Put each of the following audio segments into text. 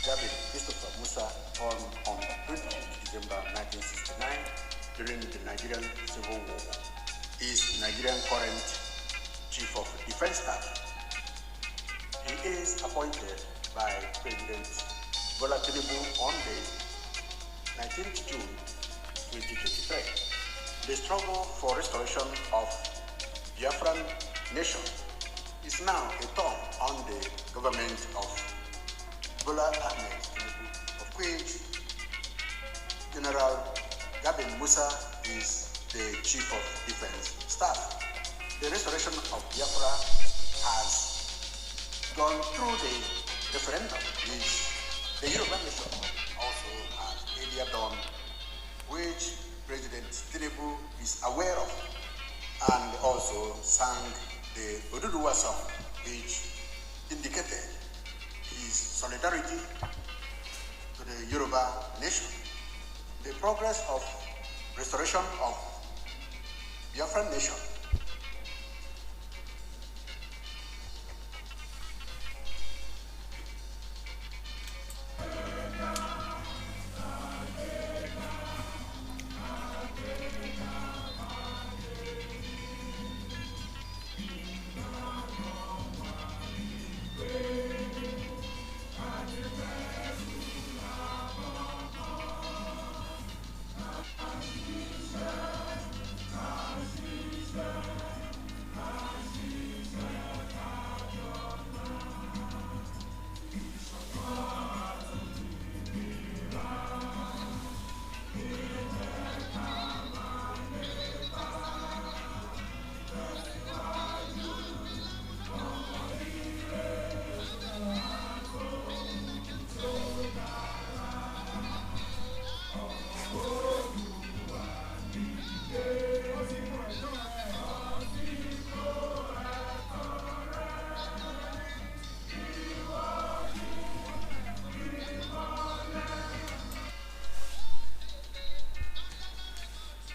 Gen.Musa on 20 December 1969 during the Nigerian Civil War. Is Nigerian current Chief of Defense Staff. He is appointed by President Bola Tinubu on the 19th June 2023. The struggle for restoration of Biafran nation is now a thorn on the government of Bola Ahmed Tinubu, of which General Gen.Musa is the Chief of Defense Staff. The restoration of Biafra has gone through the referendum, which the Yoruba nation also has earlier done, which President Tinubu is aware of, and also sang the Oduduwa song, which indicated his solidarity to the Yoruba nation. The progress of restoration of Biafran nation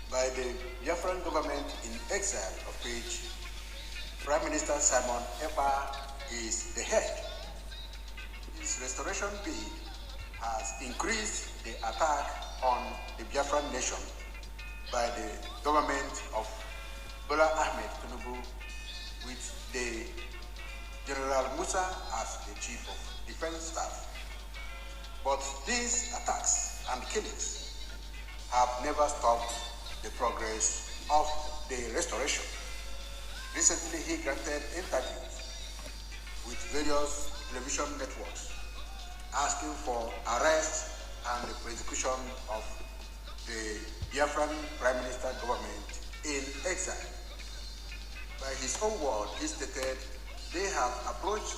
by the Biafran government in exile, of which Prime Minister Simon Ekpa is the head. His restoration bid has increased the attack on the Biafran nation by the government of Bola Ahmed Tinubu, with the Gen.Musa as the Chief of Defense Staff. But these attacks and killings have never stopped the progress of the restoration. Recently, he granted interviews with various television networks asking for arrest and the prosecution of the Biafran Prime Minister government in exile. By his own word, he stated they have approached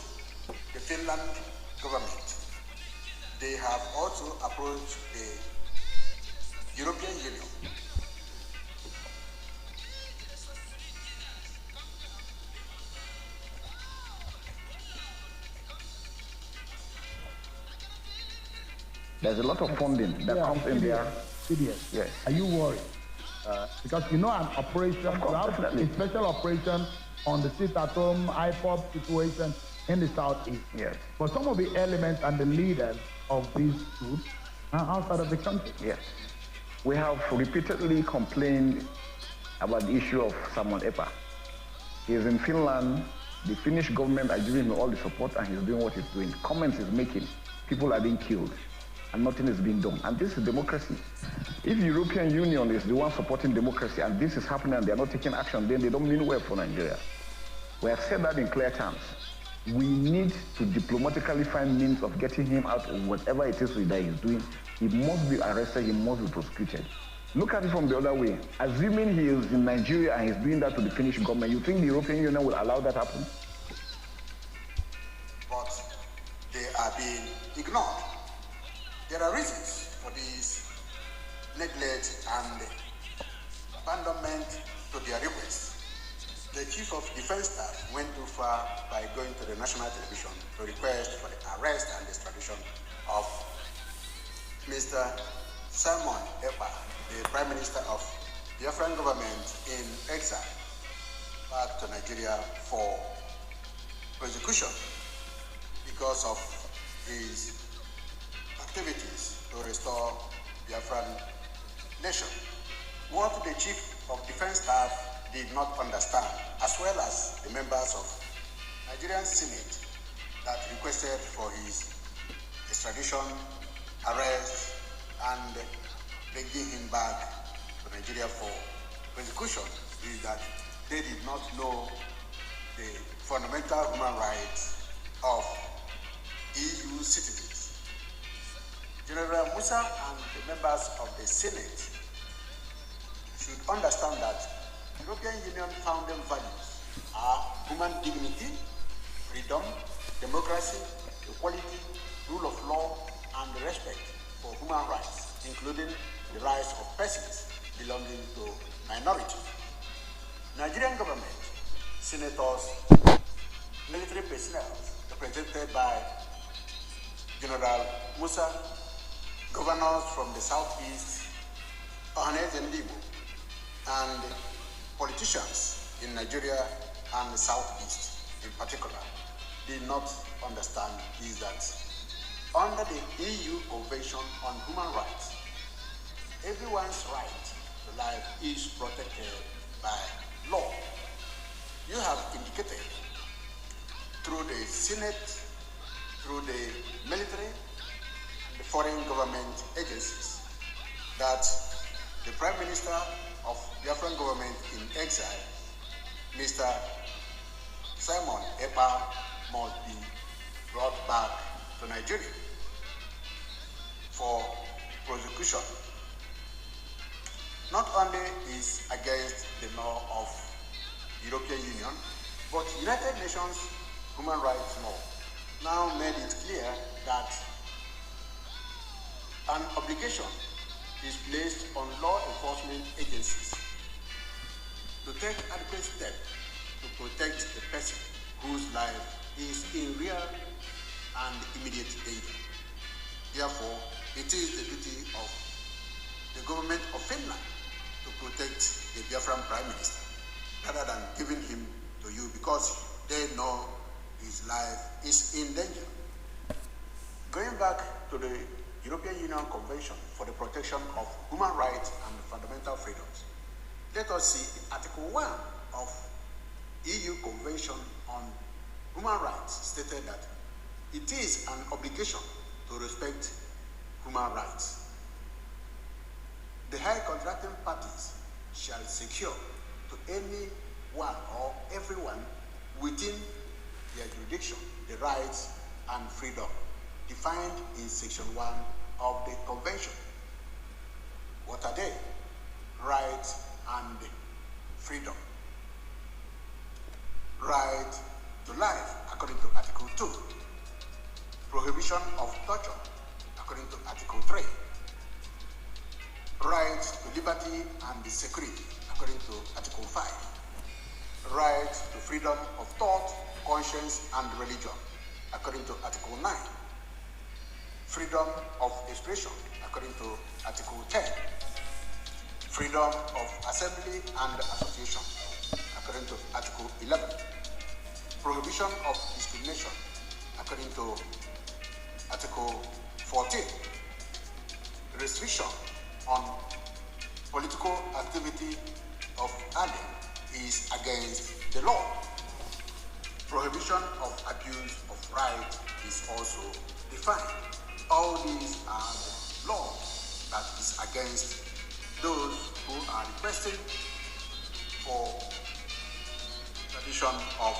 the Finland government. They have also approached the European Union. There's a lot of funding that comes in there. Yes. Are you worried? Because you know an operation, definitely. a special operation on the sit-at-home IPOP situation in the southeast. Yes. But some of the elements and the leaders of these groups are outside of the country. Yes. We have repeatedly complained about the issue of Simon Ekpa. He is in Finland. The Finnish government are giving him all the support, and he's doing what he's doing. Comments he's making. People are being killed, and nothing is being done. And this is democracy. If the European Union is the one supporting democracy and this is happening and they're not taking action, then they don't mean well for Nigeria. We have said that in clear terms. We need to diplomatically find means of getting him out of whatever it is that he's doing. He must be arrested, he must be prosecuted. Look at it from the other way. Assuming he is in Nigeria and he's doing that to the Finnish government, you think the European Union will allow that to happen? But they are being ignored. There are reasons for this neglect and abandonment to their request. The Chief of Defense Staff went too far by going to the national television to request for the arrest and extradition of Mr. Simon Ekpa, the Prime Minister of the Biafran government in exile, back to Nigeria for prosecution because of his activities to restore Biafran nation. What the Chief of Defense Staff did not understand, as well as the members of Nigerian Senate that requested for his extradition, arrest, and bringing him back to Nigeria for prosecution, is that they did not know the fundamental human rights of EU citizens. Gen.Musa and the members of the Senate should understand that European Union founding values are human dignity, freedom, democracy, equality, rule of law, and respect for human rights, including the rights of persons belonging to minorities. Nigerian government, senators, military personnel represented by General Musa, governors from the southeast, and politicians in Nigeria and the southeast in particular did not understand is that under the EU Convention on Human Rights, everyone's right to life is protected by law. You have indicated through the Senate, through the military, and the foreign government agencies that the Prime Minister of the Biafran government in exile, Mr. Simon Ekpa, must be brought back to Nigeria for prosecution. Not only is against the law of the European Union, but United Nations human rights law now made it clear that an obligation is placed on law enforcement agencies to take adequate steps to protect the person whose life is in real and immediate danger. Therefore, it is the duty of the government of Finland to protect the Biafran Prime Minister rather than giving him to you because they know his life is in danger. Going back to the European Union Convention for the Protection of Human Rights and Fundamental Freedoms, let us see Article 1 of EU Convention on Human Rights stated that it is an obligation to respect human rights. The high contracting parties shall secure to any one or everyone within their jurisdiction the rights and freedom defined in Section 1 of the Convention. What are they? Rights and freedom. Right to life, according to Article 2. Prohibition of torture, according to Article 3. Right to liberty and security, according to Article 5. Right to freedom of thought, conscience, and religion, according to Article 9. Freedom of expression, according to Article 10. Freedom of assembly and association, according to Article 11. Prohibition of discrimination, according to Article 14. Restriction on political activity of alien is against the law. Prohibition of abuse of right is also defined. All these are the laws that is against those who are requesting for extradition of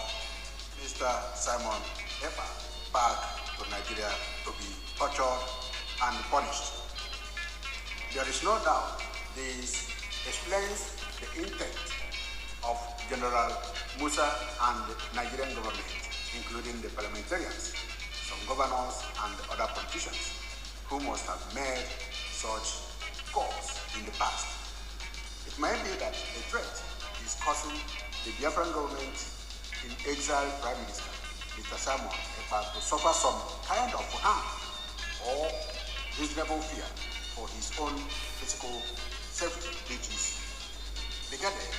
Mr. Simon Ekpa back to Nigeria to be tortured and punished. There is no doubt this explains the intent of General Musa and the Nigerian government, including the parliamentarians, some governors, and other politicians who must have made such calls in the past. It might be that the threat is causing the Biafran government in exile Prime Minister, Mr. Simon Ekpa, to suffer some kind of harm or reasonable fear for his own physical safety, which is regarded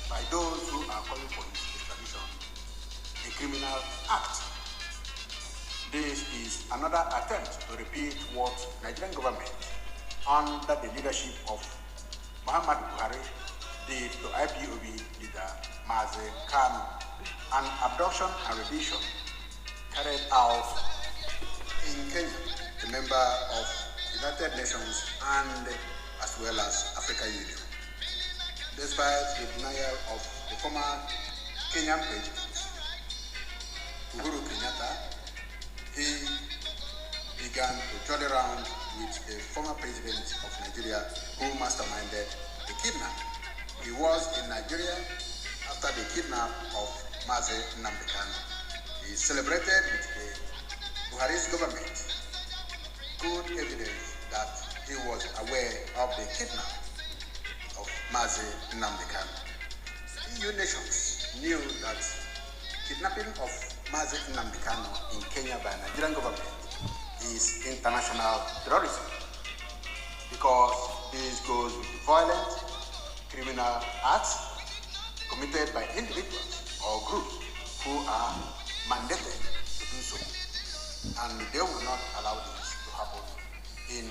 by those who are calling for his extradition a criminal act. This is another attempt to repeat what Nigerian government under the leadership of Muhammad Buhari did to IPOB leader Mazi Kanu, an abduction and rendition carried out in Kenya, a member of United Nations and as well as African Union. Despite the denial of the former Kenyan president, Uhuru Kenyatta, he began to jolly around with the former president of Nigeria who masterminded the kidnap. He was in Nigeria after the kidnap of Mazi Nnamdi Kanu. He celebrated with the Buhari's government good evidence that he was aware of the kidnap of Mazi Nnamdi Kanu. EU nations knew that kidnapping of Mazi Nnamdi Kanu in Kenya by Nigerian government is international terrorism because this goes with violent criminal acts committed by individuals or groups who are mandated to do so. And they will not allow this to happen in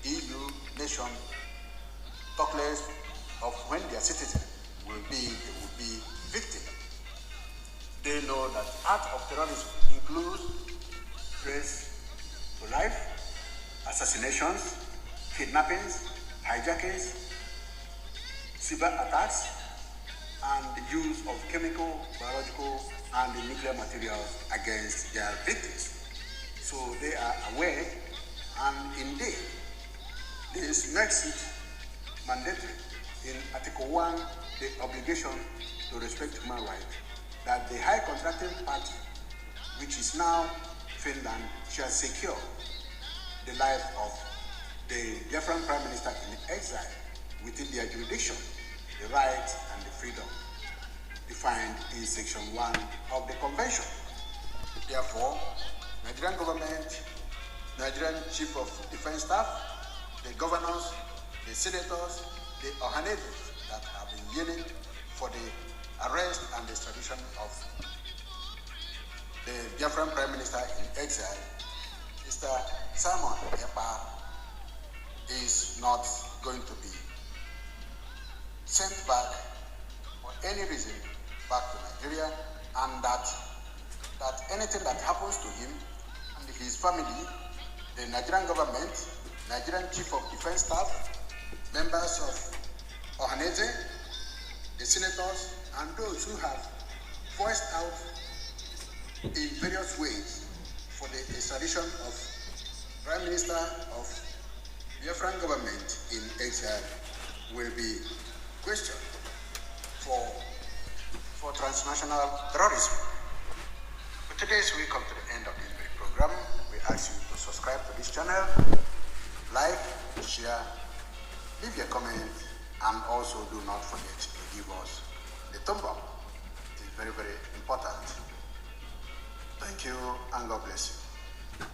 EU nation, talk less of when their citizens will be victims. They know that act of terrorism includes threats to life, assassinations, kidnappings, hijackings, cyber attacks, and the use of chemical, biological, and nuclear materials against their victims. So they are aware, and indeed, this makes it mandatory in Article 1, the obligation to respect human rights, that the high contracting party, which is now Finland, shall secure the life of the Biafran Prime Minister in exile within their jurisdiction, the rights and the freedom defined in Section 1 of the Convention. Therefore, Nigerian government, Nigerian Chief of Defense Staff, the governors, the senators, the aggravates that have been yelling for the arrest and extradition of the Biafran Prime Minister in exile, Mr. Simon Ekpa, is not going to be sent back for any reason back to Nigeria, and that anything that happens to him and his family, the Nigerian government, Nigerian Chief of Defense Staff, members of Ohaneze, the senators, and those who have voiced out in various ways for the extradition of Prime Minister of Biafran government in exile will be questioned for transnational terrorism. But today, as we come to the end of this very program, we ask you to subscribe to this channel, like, share, leave your comment, and also do not forget to give us the thumb up. It is very, very important. Thank you, and God bless you.